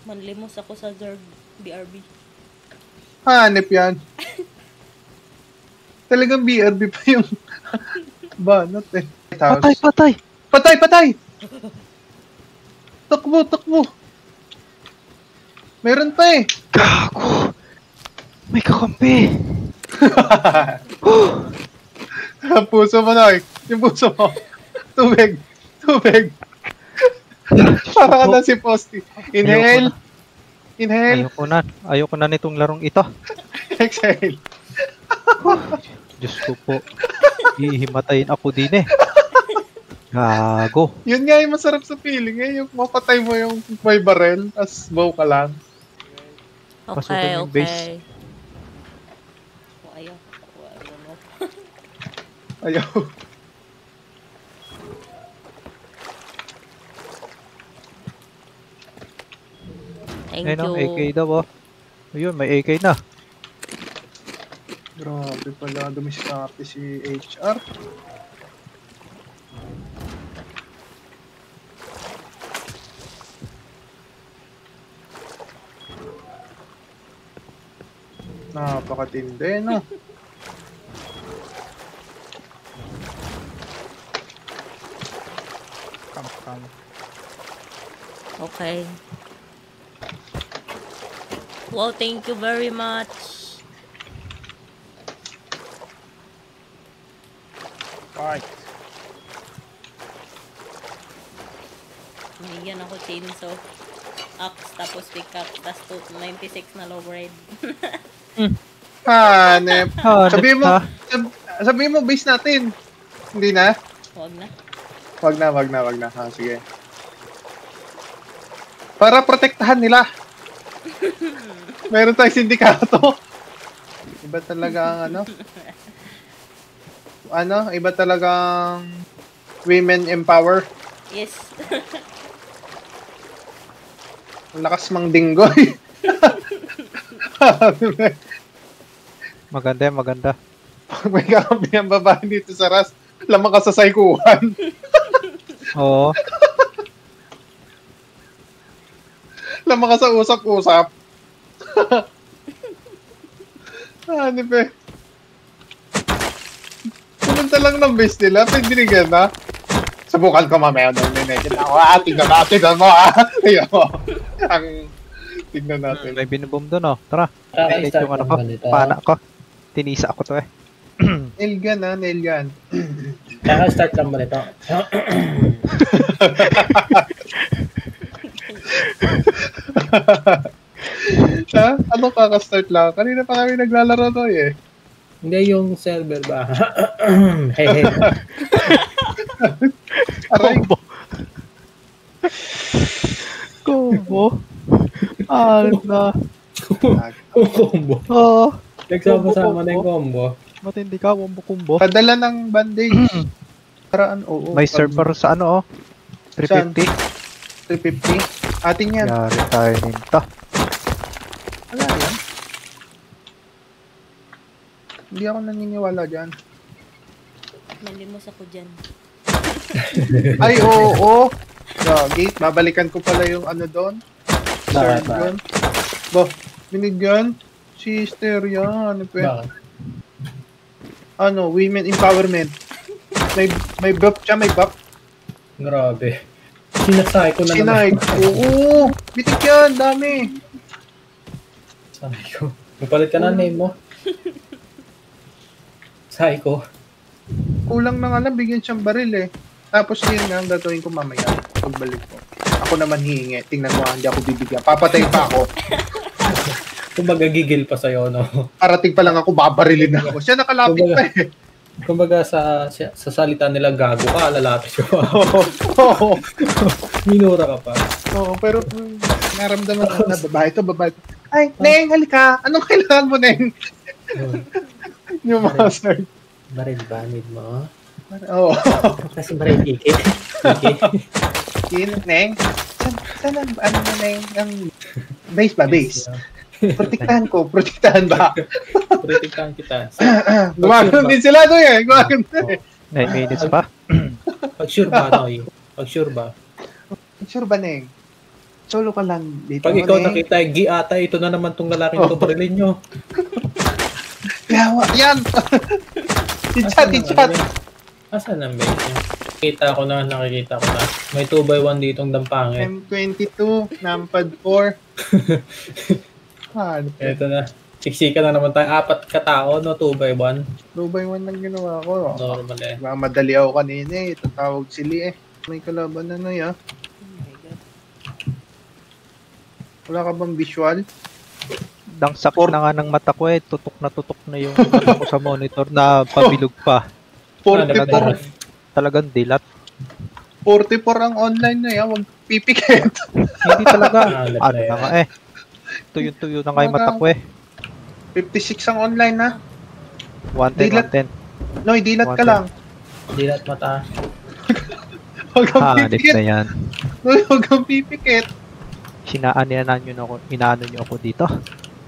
Manlimos ako sa Zerg BRB. Hanip yan. Talagang BRB pa yung banat eh. Patay, patay! Patay, patay! Takbo, takbo! Meron pa eh! Gago! May kakampi! Puso mo na eh. Yung puso mo. Tubig. Tubig. Para ka na si Posty. Inhale. Inhale. Ayoko na nitong larong ito. Exhale. Diyos ko po. Ihimatayin ako din eh. Gago. Yun nga yung masarap sa feeling eh. Yung mapatay mo yung may barrel, as bow ka lang. Pasukin Okay, yung base. okay. Oh, ayaw. Oh, I don't know. Ayaw. Thank Ayun you. o, AK daw oh. Ayun, may AK na. Grabe pala, dumiskarte si HR. Napakatindi, no? Come. Okay. Wow, thank you very much. Right. Binigyan ako chainsaw. Axe, tapos pick up, tapos 96 na low ride. Hanep. Sabihin mo, ha? sabihin mo base natin. Hindi na? Huwag na. Wag na. Ha, sige. Para protektahan nila. Meron tayong sindikato. Iba talaga ang iba talagang women empower. Yes. Ang lakas mang dinggoy. Maganda. Pag may kakampi ang babae dito sa Ras, lamang ka sa saykuhan. Oo. Lamang ka sa usap-usap. Hanip eh. Pumunta lang ng base nila, pindinig na. Subukan ko mamaya doon, ninegin ako. Tignan mo Ayun. Tignan natin. May binibom doon oh. Tara. Nakikita Start yung ano lang ko. ba nito? Pana ko. Tinisa ako to eh. Nail gun. Kaka-start lang ba nito? Ano kaka-start lang? Kanina pa kami naglalaro to eh. Hindi yung server ba? Hey. Aray, Combo. Alam na. Combo. Oo. Nagsama-sama na yung combo. Matindi ka, combo. padala ng bandage. Paraan, oo. May server sa ano oh. 350. 350. Atin yan. Yari tayo ninta. Wala yan. Hindi ako naniniwala dyan. Manlimos ako dyan. Ay, oo. So, gate, babalikan ko pala yung ano doon. Bakit ba? Yun. Bo, binigyan. Sister yan. Bakit? Ano, women empowerment. May buff siya, may buff. Grabe. Sinasay ko na Sinay. naman. Oo. Bitik yan, dami. Sabi ko. Mapalit ka na name mo. Sabi ko. Kulang na nga lang, bigyan siyang baril eh. Tapos yun nga, ang gagawin ko mamaya, pagbalik ko. Ako naman hihingi. Tingnan mo, hindi ako bibigyan. Papatay pa ako. Kumbaga gigil pa sa'yo, no? Parating pa lang ako, babarilin na ako. Siya nakalapit pa eh. Kumbaga sa salita nila, gago ka, lalapit ko. Oo. Minura ka pa. Oo, pero naramdaman ko na babae to. Ay, Neng, halika. Anong kailangan mo, Neng? Yung master. Baril ba? Need mo? Oo. Kasi baril kiki. Neng, saan ano mo, Neng? Ang base ba? Base. Protektahan ba? Protektahan kita. Gumagano din sila doon eh. Gumagano eh. 9 minutes pa. Pag sure ba, Noy? Pag sure ba? Sure ba, Neng? Solo ka lang dito. Pag ikaw nakita yung gi ata, ito na naman tong lalaking to barilin nyo. Yawa, yan! I-chat. Asan ang base niya? Nakikita ko na. May 2x1 ditong dampangin. M22, Nampad 4. Ito na. Siksika na naman tayo. 4 katao, no? 2x1. 2x1 lang ginawa ko. Normal eh. Madali ako kanina eh. Tatawag sila eh. May kalaban na no ya. Oh my God. Wala ka bang visual? Nang sakit na nga ng mata ko eh. Tutok na yung mata ko sa monitor na pabilog pa. 44. Talagang dilat. 44 ang online na yan. Huwag pipikit. Hindi talaga. Alat Ano na na yan. nga eh. Tuyo na nga yung mata ko eh. 56 ang online na. 110, Dilat. 110. Noy, dilat ka 110. lang. Dilat mata. Huwag kang Hanip na pipikit. yan. Noy, huwag kang pipikit. Inaano nyo ako dito.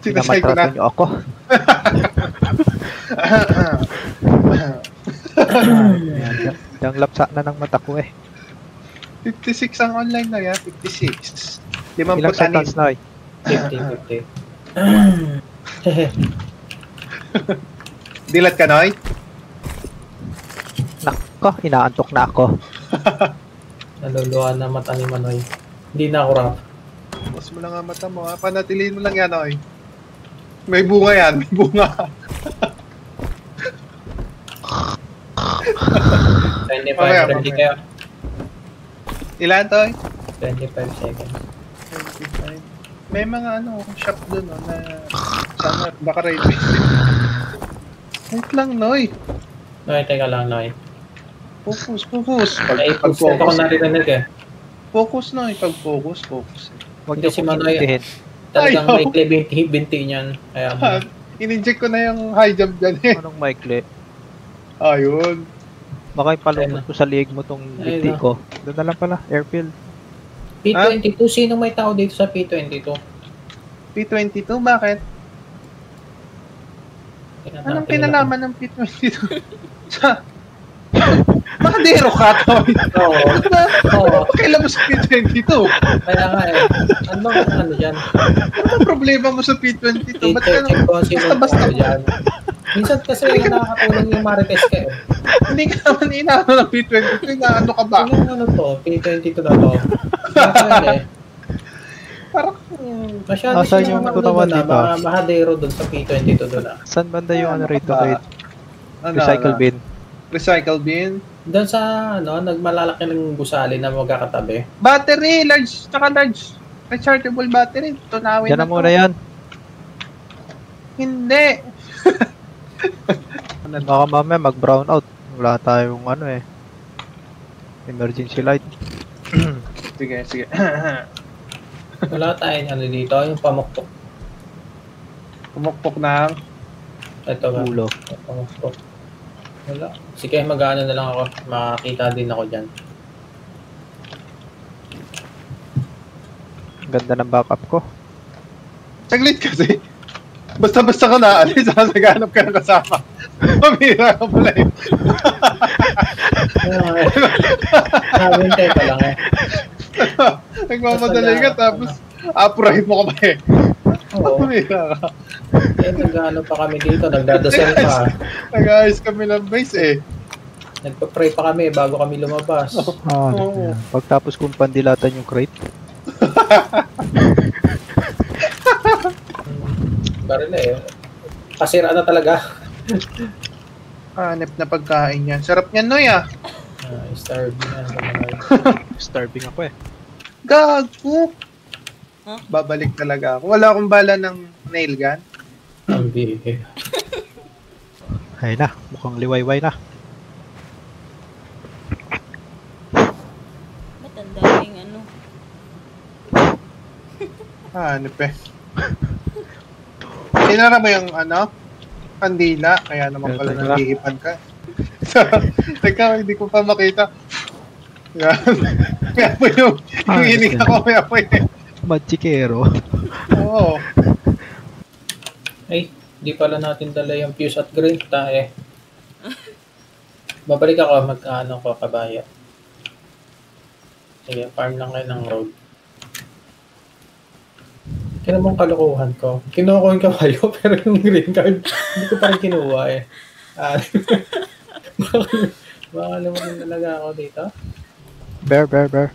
Sinasay ko na. Pinamatrato nyo ako. Ayan, yung lapsa na ng mata ko eh. 56 ang online na yan. 56. Ilang seconds 56. na eh. 50. Dilat ka, Noy? Nako, inaantok na ako. Naluluhan na mata ni Manoy. Hindi na ako rap. Mas mo lang ang mata mo ha. Panatiliin mo lang yan, Noy. May bunga yan. May bunga. 25, Mamaya, ready mamaya. kayo. Ilan, Toy? 25 seconds. 25. May mga shop doon na sana baka railway. Wait lang, Noy. Noy, teka lang, Noy. Focus. Naipuset ako naririnig eh. Focus, Noy. Focus. Huwag Hindi niyo si kong Manoy. intindihin. Talagang Ayaw. may binti niyan. Kaya In-inject ko na yung high jump dyan eh. Anong maikli? Ayun. Baka ipalungkot ko sa liig mo tong Ayun binti na. ko. Doon na lang pala, airfield. P22, sino may tao dito sa P22? P22, bakit? Tingnan Anong natin kinalaman ng P22? Sa... Makadero ka, Toy. Oo. Oo. Kailan mo sa P22? Kaya nga eh. Ano bang ano dyan? Ano ang problema mo sa P22? Ba't ka I-check ko sino basta tao dyan. Minsan kasi nakakatulong yung Marites kayo. hindi ka naman inaano ng P22? Inaano ka ba? Yung ano to, P22 na to. Minsan eh. Parang... Masyado Asan siya yung mga tutawan doon na, dito? mga mahadero doon sa P22 doon na. Saan banda yung ano rito? ba? Rate? Recycle bin. Recycle bin. Doon sa ano, nagmalalaki ng gusali na magkakatabi. Battery, large, tsaka large. Rechargeable battery. Tunawin Yan na to. muna yan. Hindi. Baka mamaya mag-brown out. Wala tayong ano eh. Emergency light. Sige. Wala tayong ano dito, yung pamukpok. Pumukpok ng... Ito ba? Ulo. Pamukpok. Wala. Sige, mag-ano na lang ako. Makakita din ako dyan. Ganda ng backup ko. Saglit kasi. Basta-basta ka na, alis, sasaganap ka ng kasama. Pamira ka pala eh. Nabintay pa lang eh. Nagmamadali ka tapos upright mo ka pa eh. Oo. Pamira ka. Eh, nag-ano pa kami dito, nagdadasal pa. Nag-ayos kami ng base eh. Nagpa-pray pa kami bago kami lumabas. Ah, Oo. pagtapos kong pandilatan yung crate. Baril eh. Kasira na talaga. Hanep na pagkain yan. Sarap niyan, Noy ah. Starving na naman. Starving ako eh. Gago. Huh? Babalik talaga ako. Wala akong bala ng nail gun. Ang bihira. Ay na, mukhang liwayway na. Ba't ang daming ano? Hanep eh. Sinara mo yung kandila. Kaya naman pala Teka. nag-iipan ka. Teka, hindi ko pa makita. Yan. Kaya po yung hinig ako. Kaya po yung... Magikero. Oo. Ay, di pala natin dala yung fuse at green tayo. Babalik ako mag-ano ko kabaya. Sige, farm lang kayo ng road. Yan naman kalokohan ko. Kinuha ko yung kabayo, pero yung green card, hindi ko pa rin kinuha eh. Ah, baka naman talaga ako dito. Bear.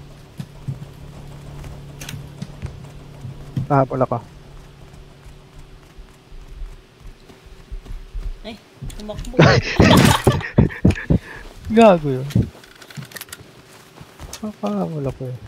Nahabol ako. Ay, tumakbo. Gago yun. Nakahabol ako eh.